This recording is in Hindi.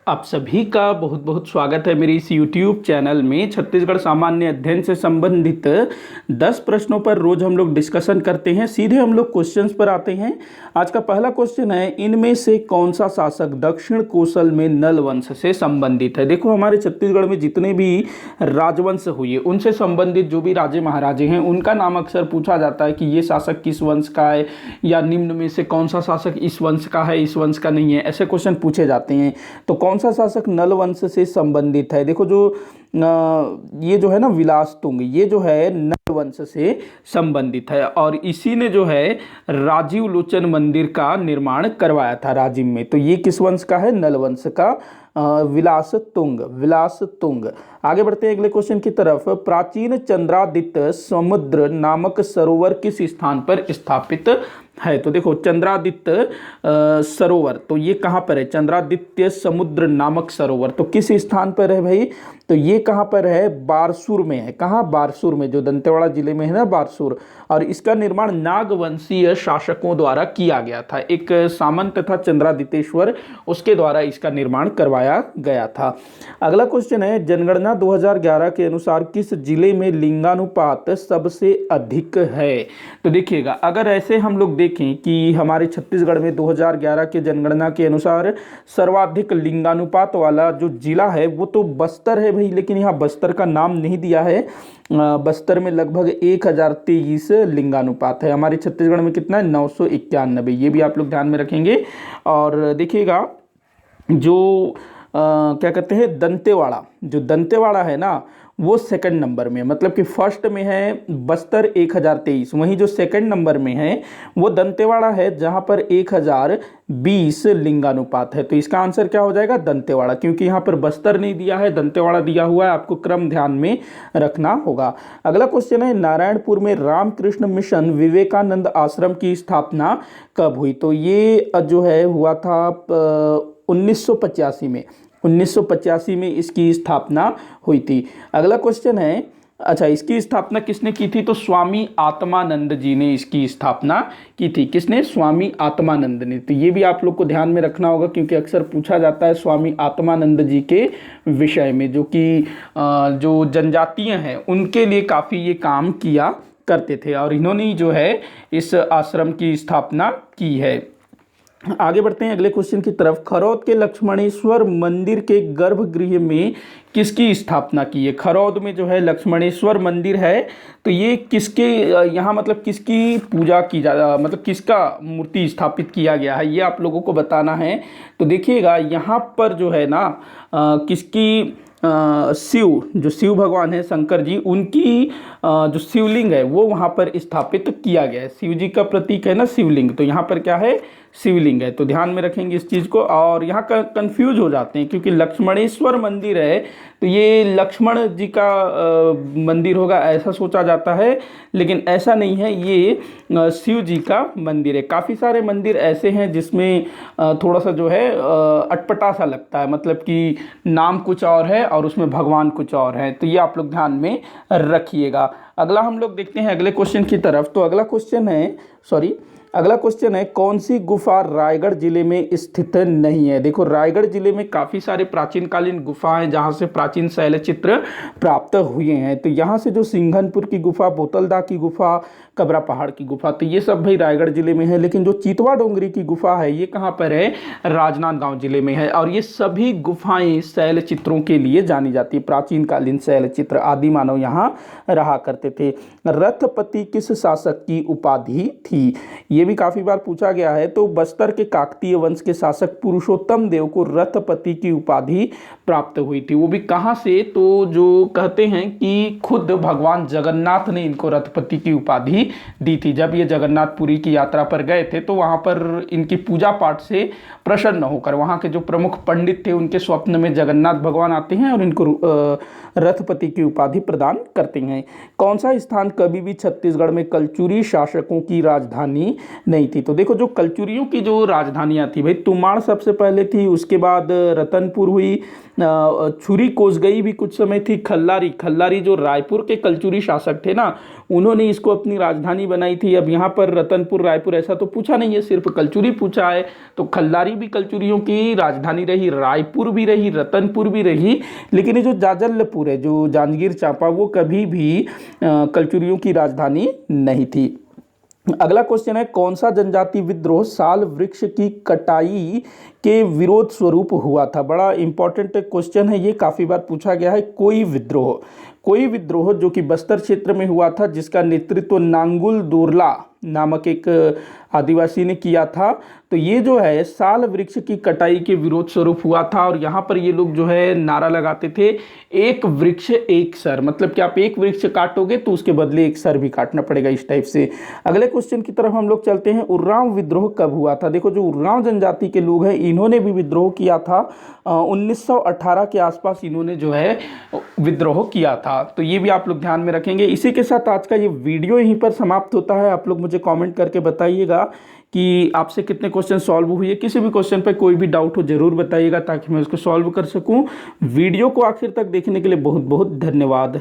आप सभी का बहुत बहुत स्वागत है मेरे इस YouTube चैनल में। छत्तीसगढ़ सामान्य अध्ययन से संबंधित 10 प्रश्नों पर रोज हम लोग डिस्कशन करते हैं। सीधे हम लोग क्वेश्चंस पर आते हैं। आज का पहला क्वेश्चन है, इनमें से कौन सा शासक दक्षिण कोसल में नल वंश से संबंधित है। देखो, हमारे छत्तीसगढ़ में जितने भी राजवंश हुए उनसे संबंधित जो भी राजे महाराजे हैं उनका नाम अक्सर पूछा जाता है कि ये शासक किस वंश का है, या निम्न में से कौन सा शासक इस वंश का है, इस वंश का नहीं है। ऐसे क्वेश्चन पूछे जाते हैं। तो कौन सा शासक नल वंश से संबंधित है। देखो, जो ये जो है ना विलासतुंग, ये जो है नल वंश से संबंधित है और इसी ने जो है राजीव लोचन मंदिर का निर्माण करवाया था राजिम में। तो ये किस वंश का है? नल वंश का विलासतुंग। आगे बढ़ते हैं अगले क्वेश्चन की तरफ। प्राचीन चंद्रादित्य समुद्र नामक सरोवर किस स्थान पर स्थापित है। तो देखो, चंद्रादित्य सरोवर, तो ये कहाँ पर है? चंद्रादित्य समुद्र नामक सरोवर तो किस स्थान पर है भाई? तो ये कहाँ पर है? बारसूर में है। कहाँ? बारसूर में, जो दंतेवाड़ा जिले में है ना, बारसूर। और इसका निर्माण नागवंशीय शासकों द्वारा किया गया था। एक सामंत था चंद्रादित्येश्वर, उसके द्वारा इसका निर्माण करवाया गया था। अगला क्वेश्चन है, जनगणना 2011 के अनुसार किस जिले में लिंगानुपात सबसे अधिक है। तो देखिएगा, अगर ऐसे हम लोग देखें कि हमारे छत्तीसगढ़ में 2011 के जनगणना के अनुसार सर्वाधिक लिंगानुपात वाला जो जिला है वो तो बस्तर है भाई, लेकिन यहाँ बस्तर का नाम नहीं दिया है। बस्तर में लगभग 1023 लिंगानुपात है। हमारे छत्तीसगढ़ में कितना है? 991। ये भी आप लोग ध्यान में रखेंगे। और देखिएगा, जो क्या कहते हैं, दंतेवाड़ा, जो दंतेवाड़ा है ना वो सेकंड नंबर में, मतलब कि फर्स्ट में है बस्तर 1023, वहीं जो सेकंड नंबर में है वो दंतेवाड़ा है जहां पर 1020 लिंगानुपात है। तो इसका आंसर क्या हो जाएगा? दंतेवाड़ा, क्योंकि यहाँ पर बस्तर नहीं दिया है, दंतेवाड़ा दिया हुआ है। आपको क्रम ध्यान में रखना होगा। अगला क्वेश्चन है, नारायणपुर में रामकृष्ण मिशन विवेकानंद आश्रम की स्थापना कब हुई। तो ये जो है हुआ था 1985 में। 1985 में इसकी स्थापना हुई थी। अगला क्वेश्चन है, अच्छा, इसकी स्थापना किसने की थी? तो स्वामी आत्मानंद जी ने इसकी स्थापना की थी। किसने? स्वामी आत्मानंद ने। तो ये भी आप लोग को ध्यान में रखना होगा, क्योंकि अक्सर पूछा जाता है स्वामी आत्मानंद जी के विषय में, जो कि जो जनजातीय हैं उनके लिए काफ़ी ये काम किया करते थे और इन्होंने जो है इस आश्रम की स्थापना की है। आगे बढ़ते हैं अगले क्वेश्चन की तरफ। खरौद के लक्ष्मणेश्वर मंदिर के गर्भगृह में किसकी स्थापना की है। खरौद में जो है लक्ष्मणेश्वर मंदिर है, तो ये किसके यहाँ मतलब किसकी पूजा की मतलब किसका मूर्ति स्थापित किया गया है, ये आप लोगों को बताना है। तो देखिएगा, यहाँ पर जो है ना किसकी शिव, जो शिव भगवान है शंकर जी, उनकी जो शिवलिंग है वो वहाँ पर स्थापित किया गया है। शिव जी का प्रतीक है ना शिवलिंग, तो यहाँ पर क्या है? शिवलिंग है। तो ध्यान में रखेंगे इस चीज़ को। और यहाँ कंफ्यूज हो जाते हैं, क्योंकि लक्ष्मणेश्वर मंदिर है तो ये लक्ष्मण जी का मंदिर होगा ऐसा सोचा जाता है, लेकिन ऐसा नहीं है, ये शिव जी का मंदिर है। काफ़ी सारे मंदिर ऐसे हैं जिसमें थोड़ा सा जो है अटपटा सा लगता है, मतलब कि नाम कुछ और है और उसमें भगवान कुछ और है। तो ये आप लोग ध्यान में रखिएगा। अगला हम लोग देखते हैं अगले क्वेश्चन की तरफ। तो अगला क्वेश्चन है, कौन सी गुफा रायगढ़ जिले में स्थित नहीं है। देखो, रायगढ़ जिले में काफ़ी सारे प्राचीन कालीन गुफाएं जहां से प्राचीन शैलचित्र प्राप्त हुए हैं। तो यहाँ से जो सिंघनपुर की गुफा, बोतलदा की गुफा, कबरा पहाड़ की गुफा, तो ये सब भाई रायगढ़ जिले में है। लेकिन जो चितवा डोंगरी की गुफा है ये कहाँ पर है? राजनांदगांव जिले में है। और ये सभी गुफाएं शैलचित्रों के लिए जानी जाती है। प्राचीन कालीन शैलचित्र, आदि मानव यहाँ रहा करते थे। रथपति किस शासक की उपाधि थी? ये भी काफी बार पूछा गया है। तो बस्तर के काकतीय वंश के शासक पुरुषोत्तम देव को रथपति की उपाधि प्राप्त हुई थी। वो भी कहां से? तो जो कहते हैं कि खुद भगवान जगन्नाथ ने इनको रथपति की उपाधि दी थी। जब ये जगन्नाथपुरी की यात्रा पर गए थे तो वहां पर इनकी पूजा पाठ से प्रसन्न होकर वहां के जो प्रमुख पंडित थे उनके स्वप्न में जगन्नाथ भगवान आते हैं और इनको रथपति की उपाधि प्रदान करते हैं। कौन सा स्थान कभी भी छत्तीसगढ़ में कलचुरी शासकों की राजधानी नहीं थी। तो देखो जो कलचुरियों की जो राजधानियाँ थी भाई, तुमाड़ सबसे पहले थी, उसके बाद रतनपुर हुई, छुरी कोसगई भी कुछ समय थी, खल्लारी, खल्लारी जो रायपुर के कलचुरी शासक थे ना, उन्होंने इसको अपनी राजधानी बनाई थी। अब यहाँ पर रतनपुर रायपुर ऐसा तो पूछा नहीं है, सिर्फ कलचुरी पूछा है, तो खल्लारी भी कलचुरियों की राजधानी रही, रायपुर भी रही, रतनपुर भी रही, लेकिन ये जो जाजलपुर है, जो जांजगीर चांपा, वो कभी भी कलचुरियों की राजधानी नहीं थी। अगला क्वेश्चन है, कौन सा जनजाति विद्रोह साल वृक्ष की कटाई के विरोध स्वरूप हुआ था? बड़ा इंपॉर्टेंट क्वेश्चन है ये, काफी बार पूछा गया है। कोई विद्रोह, कोई विद्रोह जो कि बस्तर क्षेत्र में हुआ था, जिसका नेतृत्व नांगुल दोरला नामक एक आदिवासी ने किया था। तो ये जो है साल वृक्ष की कटाई के विरोध स्वरूप हुआ था, और यहाँ पर ये लोग जो है नारा लगाते थे, एक वृक्ष एक सर, मतलब कि आप एक वृक्ष काटोगे तो उसके बदले एक सर भी काटना पड़ेगा, इस टाइप से। अगले क्वेश्चन की तरफ हम लोग चलते हैं, उर्रांव विद्रोह कब हुआ था? देखो जो उर्रांव जनजाति के लोग हैं, इन्होंने भी विद्रोह किया था, 1918 के आसपास इन्होंने जो है विद्रोह किया था। तो ये भी आप लोग ध्यान में रखेंगे। इसी के साथ आज का ये वीडियो यहीं पर समाप्त होता है। आप लोग मुझे कमेंट करके बताइएगा कि आपसे कितने क्वेश्चन सॉल्व हुए। किसी भी क्वेश्चन पर कोई भी डाउट हो जरूर बताइएगा, ताकि मैं उसको सॉल्व कर सकूं। वीडियो को आखिर तक देखने के लिए बहुत बहुत धन्यवाद।